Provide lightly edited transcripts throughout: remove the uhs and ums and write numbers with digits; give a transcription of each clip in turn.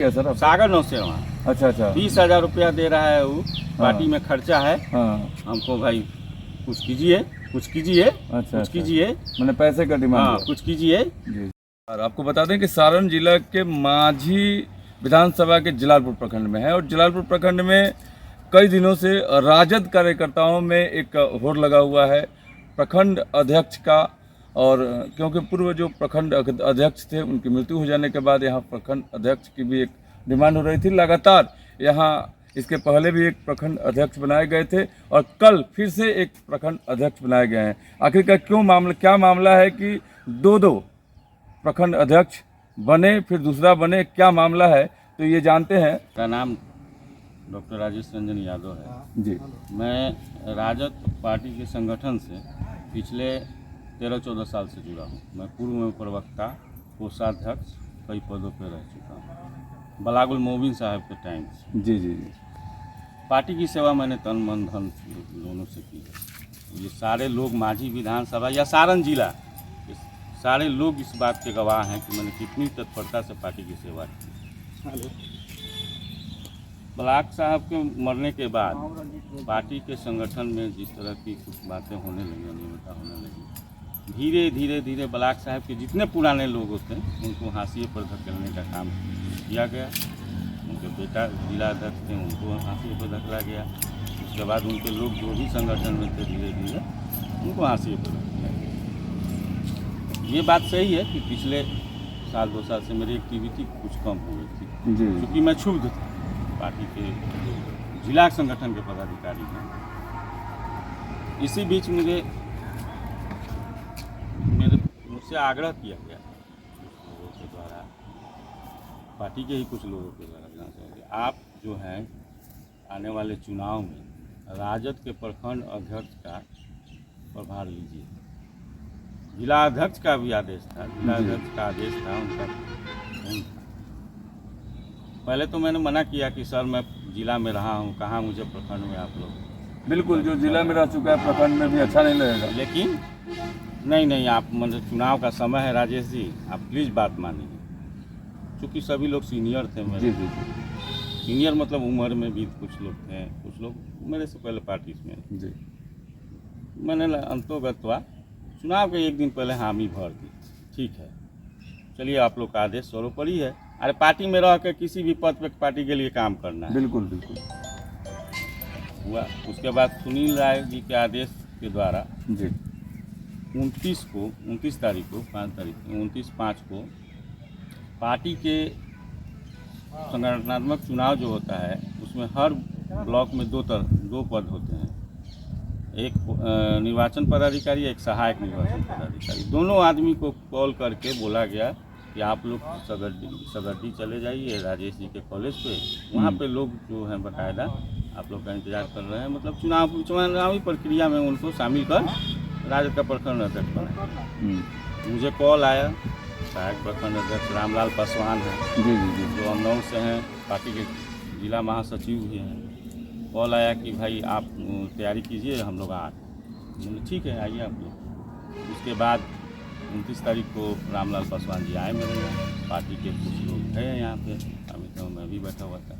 क्या सर सागर नौसेना। अच्छा 20,000 रुपया दे रहा है वो, पार्टी में खर्चा है। हाँ हमको भाई कुछ कीजिए अच्छा कुछ कीजिए, मैंने पैसे का डिमांड हाँ है। कुछ कीजिए। जी और आपको बता दें कि सारण जिला के माझी विधानसभा के जलालपुर प्रखंड में है और जलालपुर प्रखंड में कई दिनों से राजद कार्यकर्ताओं में एक होड़ लगा हुआ है प्रखंड अध्यक्ष का। और क्योंकि पूर्व जो प्रखंड अध्यक्ष थे उनकी मृत्यु हो जाने के बाद यहाँ प्रखंड अध्यक्ष की भी एक डिमांड हो रही थी। लगातार यहाँ इसके पहले भी एक प्रखंड अध्यक्ष बनाए गए थे और कल फिर से एक प्रखंड अध्यक्ष बनाए गए हैं। आखिरकार क्या मामला है कि दो प्रखंड अध्यक्ष बने फिर दूसरा बने, क्या मामला है तो ये जानते हैं। का नाम डॉक्टर राजेश रंजन यादव है जी। मैं राजद पार्टी के संगठन से पिछले 13-14 साल से जुड़ा हूँ। मैं पूर्व में प्रवक्ता, कोषाध्यक्ष, कई पदों पर रह चुका हूँ बलागुल मोबिन साहब के टाइम से। जी पार्टी की सेवा मैंने तन मन धन दोनों से की है। ये सारे लोग माझी विधानसभा या सारण जिला सारे लोग इस बात के गवाह हैं कि मैंने कितनी तत्परता से पार्टी की सेवा की। ब्लाक साहब के मरने के बाद पार्टी के संगठन में जिस तरह की कुछ बातें होने लगी, अनियमितता होने लगी, धीरे धीरे साहब के जितने पुराने लोग होते हैं उनको हाशिए पर धकेलने का काम किया गया। उनके बेटा जिला अध्यक्ष थे, उनको हाशिए पर धकेला गया। उसके बाद उनके लोग जो भी संगठन में थे धीरे धीरे उनको हाशिए पर धकेला गया। ये बात सही है कि पिछले साल 2 साल से मेरी एक्टिविटी कुछ कम हो गई थी क्योंकि मैं क्षुब्ध था। पार्टी के जिला संगठन के पदाधिकारी हैं। इसी बीच मुझसे आग्रह किया गया लोगों के द्वारा, पार्टी के ही कुछ लोगों के द्वारा, आप जो हैं आने वाले चुनाव में राजद के प्रखंड अध्यक्ष का प्रभार लीजिए। जिला अध्यक्ष का भी आदेश था, जिला अध्यक्ष का आदेश था उनका। पहले तो मैंने मना किया कि सर मैं जिला में रहा हूँ, कहाँ मुझे प्रखंड में आप लोग। बिल्कुल, जो जिला में रह चुका है प्रखंड में भी अच्छा नहीं लगेगा। लेकिन नहीं आप मतलब चुनाव का समय है राजेश जी, आप प्लीज़ बात मानिए। क्योंकि सभी लोग सीनियर थे मेरे। जी सीनियर मतलब उम्र में भी कुछ लोग थे, कुछ लोग मेरे से पहले पार्टी में। जी मैंने अंतोगत्वा चुनाव के एक दिन पहले हामी भर दी। ठीक है, चलिए आप लोग का आदेश सर्वोपरि है। अरे पार्टी में रह के किसी भी पद पे पार्टी के लिए काम करना है। बिल्कुल हुआ। उसके बाद सुनील राय जी के आदेश के द्वारा जी 29 तारीख को 29/5 को पार्टी के संगठनात्मक चुनाव जो होता है उसमें हर ब्लॉक में दो पद होते हैं, एक निर्वाचन पदाधिकारी, एक सहायक निर्वाचन पदाधिकारी। दोनों आदमी को कॉल करके बोला गया कि आप लोग सगड्डी चले जाइए राजेश जी के कॉलेज पे, वहाँ पे लोग जो हैं बाकायदा आप लोग का इंतजार कर रहे हैं। मतलब चुनावी प्रक्रिया में उनको शामिल कर राजद का प्रखंड अध्यक्ष बनाए। मुझे कॉल आया, सहायक प्रखंड अध्यक्ष रामलाल पासवान हैं जी जो अमनौर से हैं, पार्टी के जिला महासचिव भी हैं। कॉल आया कि भाई आप तैयारी कीजिए, हम लोग आ रहे हैं। ठीक है, आइए आप लोग। उसके बाद 29 तारीख को रामलाल पासवान जी आए मेरे यहाँ। पार्टी के कुछ लोग हैं यहाँ पे, अभी तो मैं भी बैठा हुआ था।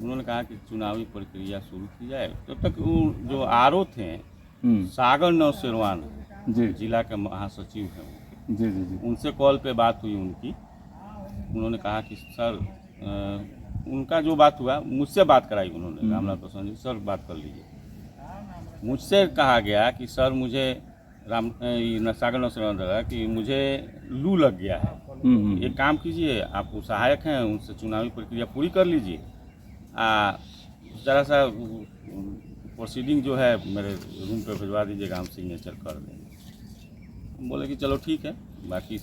उन्होंने कहा कि चुनावी प्रक्रिया शुरू की जाए। तब तक वो जो आरओ थे सागर नौसेरवान जिला के महासचिव हैं जी, उनसे कॉल पे बात हुई उनकी। उन्होंने कहा कि सर उनका जो बात हुआ मुझसे बात कराई उन्होंने, रामलाल पासवान जी, सर बात कर लीजिए। मुझसे कहा गया कि सर मुझे सागर नौसेरवान लगा कि मुझे लू लग गया है, एक काम कीजिए, आप सहायक हैं, उनसे चुनावी प्रक्रिया पूरी कर लीजिए, ज़रा सा प्रोसीडिंग जो है मेरे रूम पे भिजवा दीजिएगा, हम सिग्नेचर कर देंगे। हम बोले कि चलो ठीक है। बाकी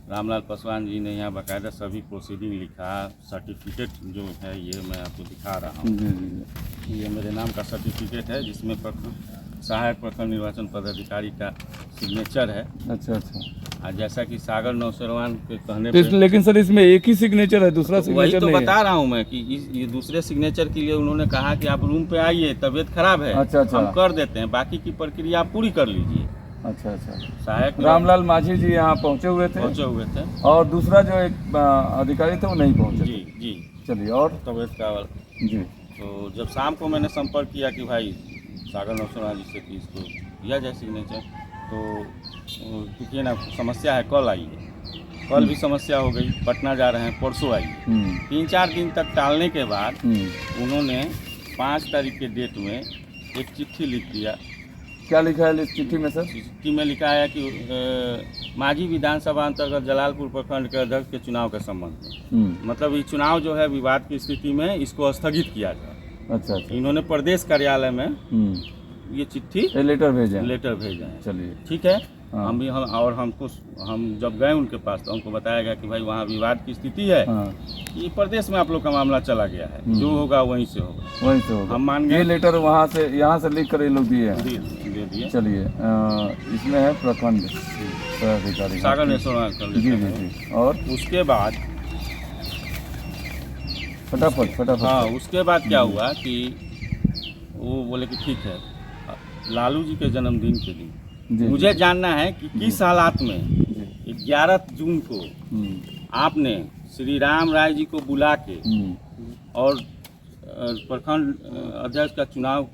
रामलाल पासवान जी ने यहाँ बाकायदा सभी प्रोसीडिंग लिखा, सर्टिफिकेट जो है ये मैं आपको दिखा रहा हूँ। ये मेरे नाम का सर्टिफिकेट है जिसमें सहायक प्रखंड निर्वाचन पदाधिकारी का सिग्नेचर है। अच्छा। और जैसा कि सागर नौसेरवान के कहने पे, लेकिन सर इसमें एक ही सिग्नेचर है, दूसरा सिग्नेचर नहीं है। बता रहा हूँ मैं कि ये दूसरे सिग्नेचर के लिए उन्होंने कहा कि आप रूम पे आइए, तबीयत खराब है, हम कर देते हैं, बाकी की प्रक्रिया आप पूरी कर लीजिए। अच्छा अच्छा। सहायक रामलाल मांझी जी यहाँ पहुँचे हुए थे पहुंचे हुए थे। और दूसरा जो एक अधिकारी थे वो नहीं पहुँचे जी थे। जी, चलिए और तबियत का। जी तो जब शाम को मैंने संपर्क किया कि भाई सागर नौसेना जी से कि इसको किया जाए सिग्नेचर, तो क्योंकि ना समस्या है, कल आई है, कल भी समस्या हो गई, पटना जा रहे हैं, परसों आई है। 3-4 दिन तक टालने के बाद उन्होंने 5 तारीख के डेट में एक चिट्ठी लिख दिया। क्या लिखा है इस चिट्ठी में सर? चिट्ठी में लिखा है कि मांझी विधानसभा अंतर्गत जलालपुर प्रखंड के अध्यक्ष के चुनाव के संबंध में, मतलब ये चुनाव जो है विवाद की स्थिति में, इसको स्थगित किया जाए। अच्छा अच्छा। इन्होंने प्रदेश कार्यालय में ये चिट्ठी लेटर भेजा है। चलिए ठीक है। हाँ। हम जब गए उनके पास तो हमको बताया गया कि भाई वहाँ विवाद की स्थिति है, हाँ। कि प्रदेश में आप लोग का मामला चला गया है, जो होगा वहीं से होगा। हम मान गए। ये लेटर वहाँ से यहाँ से लिख कर ये लोग दिए हैं। दे दिए। चलिए इसमें है प्रखंड अधिकारी सागर नेशनल जी जी जी। और उसके बाद फटाफट हाँ, उसके बाद क्या हुआ कि वो बोले कि ठीक है, लालू जी के जन्मदिन के दिन जी, मुझे जानना है कि किस हालात में 11 जून को आपने श्री राम राय जी को बुला के और प्रखंड अध्यक्ष का चुनाव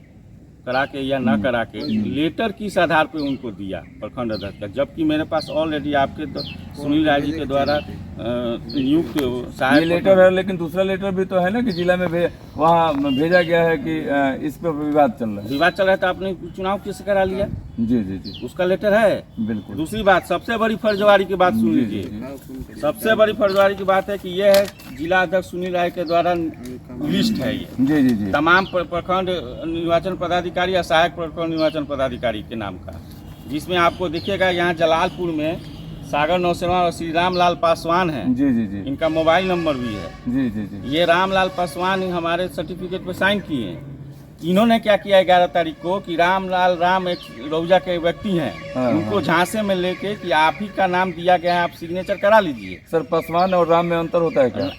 करा के या ना करा के लेटर किस आधार पे उनको दिया प्रखंड अध्यक्ष का, जबकि मेरे पास ऑलरेडी आपके तो सुनील राय जी के द्वारा नियुक्त ये सहायक लेटर है, लेकिन दूसरा लेटर भी तो है ना कि जिला में वहाँ भेजा गया है कि इस पे विवाद चल रहा है। विवाद चल रहा है, तो आपने चुनाव किससे करा लिया? जी जी जी, उसका लेटर है। बिल्कुल। दूसरी बात, सबसे बड़ी फर्जवारी की बात सुन लीजिए। सबसे बड़ी फर्जवारी की बात है कि यह है जिला अध्यक्ष सुनील राय के द्वारा लिस्ट है ये, जी जी जी, तमाम प्रखंड निर्वाचन पदाधिकारी या सहायक प्रखंड निर्वाचन पदाधिकारी के नाम का, जिसमें आपको देखिएगा यहाँ जलालपुर में सागर नौसेना और श्री रामलाल पासवान है। जी जी जी, इनका मोबाइल नंबर भी है। जी जी जी, ये रामलाल पासवान हमारे सर्टिफिकेट पे साइन किए हैं। इन्होंने क्या किया 11 तारीख को कि रामलाल राम एक रौजा के व्यक्ति हैं, हाँ, उनको हाँ। झांसे में लेके कि आप ही का नाम दिया गया है, आप सिग्नेचर करा लीजिए। सर पासवान और राम में अंतर होता है क्या?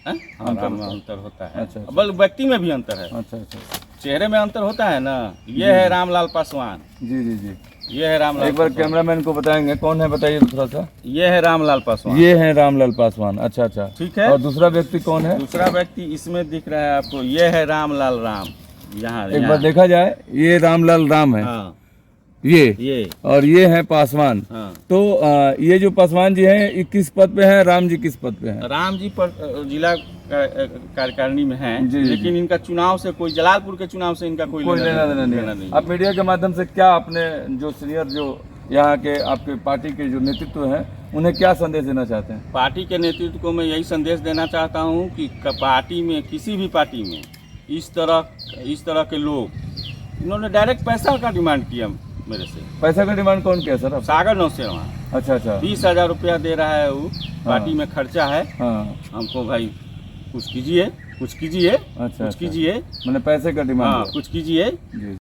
हाँ, राम में अंतर होता है। अच्छा, अच्छा। बल व्यक्ति में भी अंतर है, अच्छा अच्छा, चेहरे में अंतर होता है ना। ये है रामलाल पासवान, जी जी जी। ये है रामलाल एक बार पासवान। कैमरामैन को बताएंगे कौन है, बताइए दूसरा सा। ये है रामलाल पासवान। ये है रामलाल पासवान। अच्छा अच्छा, ठीक है। और दूसरा व्यक्ति कौन है? दूसरा व्यक्ति इसमें दिख रहा है आपको, ये है रामलाल राम। यहाँ एक बार देखा जाए, ये रामलाल राम है, हाँ, ये और ये है पासवान। हाँ। तो ये जो पासवान जी हैं ये किस पद पे हैं, राम जी किस पद पे हैं? राम जी पर जिला कार्यकारिणी में हैं, जी, जी, लेकिन इनका चुनाव से कोई, जलालपुर के चुनाव से इनका कोई लेना देना नहीं है। आप मीडिया के माध्यम से क्या अपने जो सीनियर जो यहाँ के आपके पार्टी के जो नेतृत्व हैं उन्हें क्या संदेश देना चाहते हैं? पार्टी के नेतृत्व को मैं यही संदेश देना चाहता हूँ कि पार्टी में, किसी भी पार्टी में इस तरह के लोग, इन्होंने डायरेक्ट पैसा का डिमांड किया मेरे से। पैसा का डिमांड कौन किया सर? सागर नौसेना। अच्छा अच्छा, 20,000 रुपया दे रहा है वो, पार्टी में खर्चा है। हाँ। हमको भाई कुछ कीजिए, अच्छा, कुछ कीजिए। मैंने पैसे का डिमांड हाँ, कुछ कीजिए। जी।